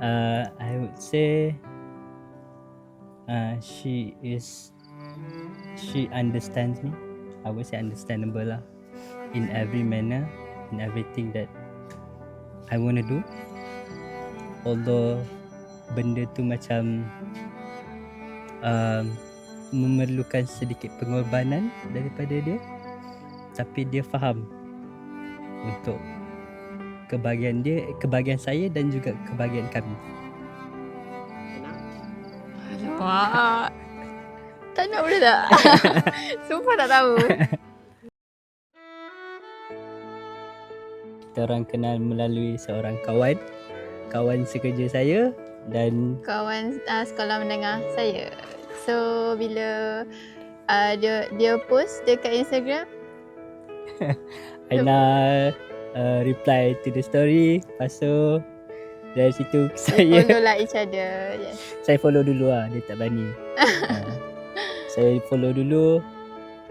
I would say she understands me. I would say understandable lah in every manner, in everything that I want to do. Although benda tu macam memerlukan sedikit pengorbanan daripada dia, tapi dia faham untuk kebahagiaan saya dan juga kebahagiaan kami. Wah. Tak nak boleh tak? Sumpah tak tahu. Kita orang kenal melalui seorang kawan sekerja saya dan Kawan sekolah menengah saya. So bila dia post dekat Instagram, Aina reply to the story. Lepas tu dari situ we follow like each other. Yes. saya follow dulu lah. Dia tak berani. Saya follow dulu.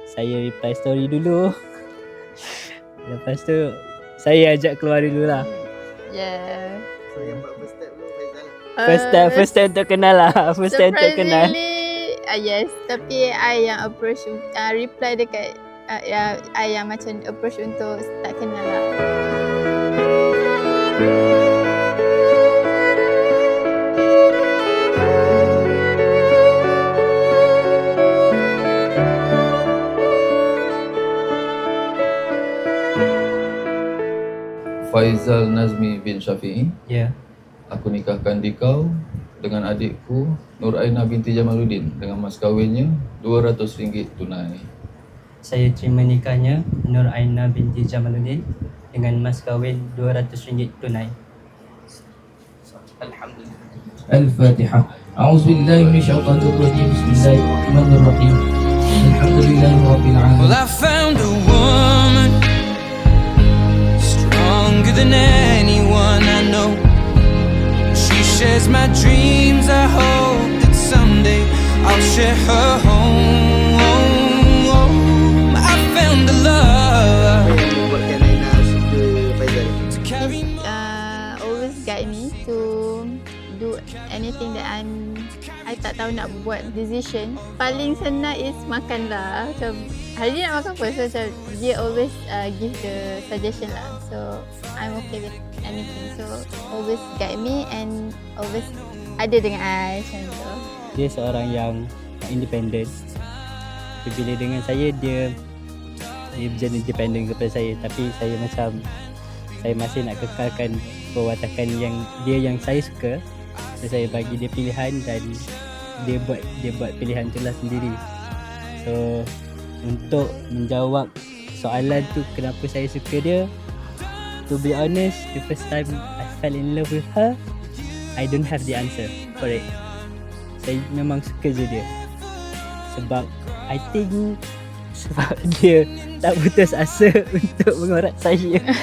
Saya reply story dulu. Lepas tu saya ajak keluar dulu lah. Yeah. So yang buat first step tu Faizal. First step untuk kenal lah. First step untuk kenal. Yes. Tapi I yang approach, reply dekat I yang macam approach untuk start kenal lah. Faizal Nazmi bin Syafi'i. Ya. Aku nikahkan dikau dengan adikku Nur Aina binti Jamaluddin dengan mas kahwinnya RM200 tunai. Saya terima nikahnya Nur Aina binti Jamaluddin dengan mas kahwin RM200 tunai. Alhamdulillah. Al-Fatihah. A'udzubillahi minasyaitonir rajim. Bismillahirrahmanirrahim. Alhamdulillahirabbil alamin. Well, I found a woman stronger than anyone I know. She shares my dreams. I hope that someday I'll share her home. I found a love Apa yang membuatkan Aina suka Faizal? to carry me. Always guide me to do anything that I tak tahu nak buat decision. Paling senang is makan lah. Macam hari ni nak makan apa? So macam dia always give the suggestion lah. So I'm okay with anything. So always guide me and always ada dengan I macam tu. Dia seorang yang independent. Bila dengan saya dia berjaya independent kepada saya, tapi saya masih nak kekalkan perwatakan yang saya suka. So, saya bagi dia pilihan dan dia buat pilihan itulah sendiri. So untuk menjawab soalan tu kenapa saya suka dia, to be honest, the first time I fell in love with her, I don't have the answer for it. Saya memang suka je dia. Sebab I think sebab dia tak putus asa untuk mengorat saya. Yeah.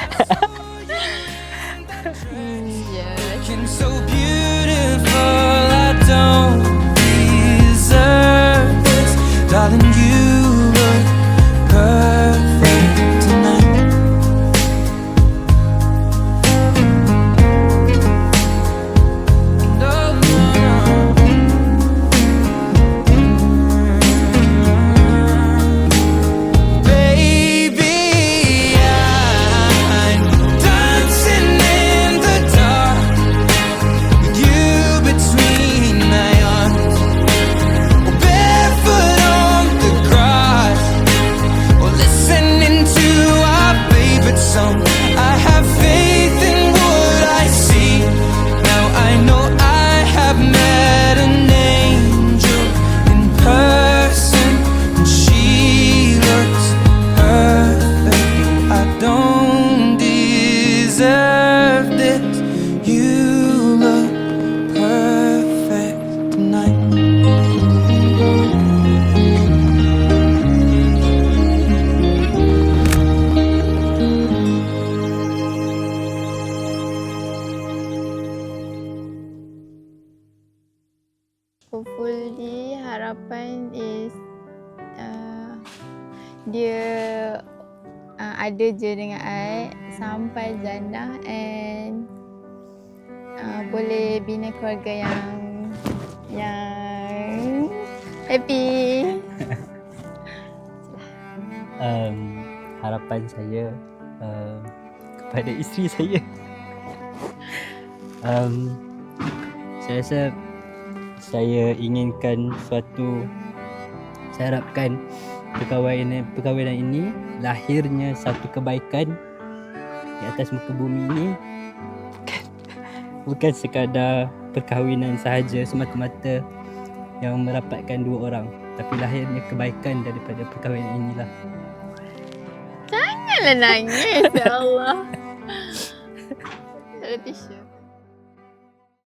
Looking so beautiful, I don't deserve this. Darling, you look perfect tonight. No, no, baby, I'm dancing in the dark with you between my arms, barefoot on the grass, or listening to our favorite song. I have faith in what I see. Now I know I have met an angel in person, and she looks perfect. I don't deserve this. You look perfect tonight. Hopefully harapan is dia ada je dengan I sampai jannah and boleh bina keluarga yang happy. Harapan saya kepada isteri saya, saya rasa saya inginkan saya harapkan perkahwinan ini lahirnya satu kebaikan di atas muka bumi ini, bukan sekadar perkahwinan sahaja semata-mata yang merapatkan dua orang, tapi lahirnya kebaikan daripada perkahwinan inilah. Janganlah nangis, ya Allah. Tak ada tisu.